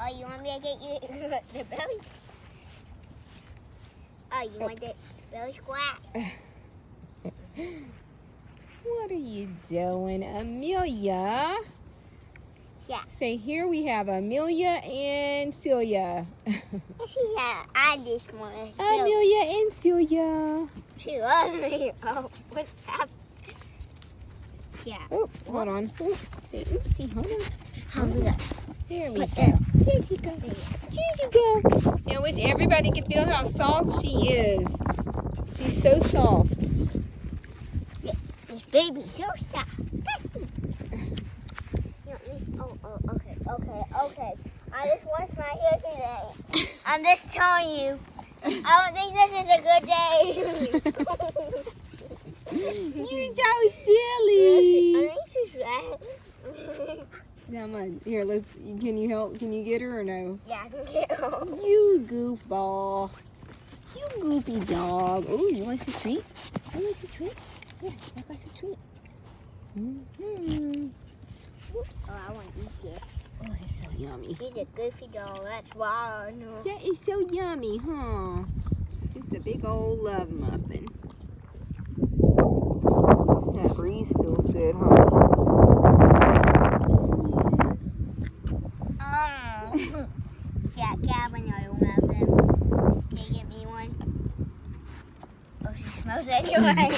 Oh, you want me to get you the belly? Oh, you want the belly squat? What are you doing, Amelia? Yeah. Say, here we have Amelia and Celia. She had this one. Amelia and Celia. She loves me. Oh, what's happening? Yeah. Oh, hold on. Oops. Oopsie, hold on. There we go. Here she goes. Here she goes. Now, wish everybody could feel how soft she is. She's so soft. Yes, this baby's so soft. Listen. Okay. I just washed my hair today. I'm just telling you. I don't think this is a good day. You're so silly. Come on, here. Can you help? Can you get her or no? Yeah, I can get her. You goofball. You goofy dog. Oh, you want some treat? You want some treat? Yeah, I got some treat. Oops. Oh, I want to eat this. Oh, it's so yummy. She's a goofy dog. That's why I know. That is so yummy, huh? Just a big old love muffin. That breeze feels good, huh? Yeah, can I have another one of them? Can you get me one? Oh, she smells anyway.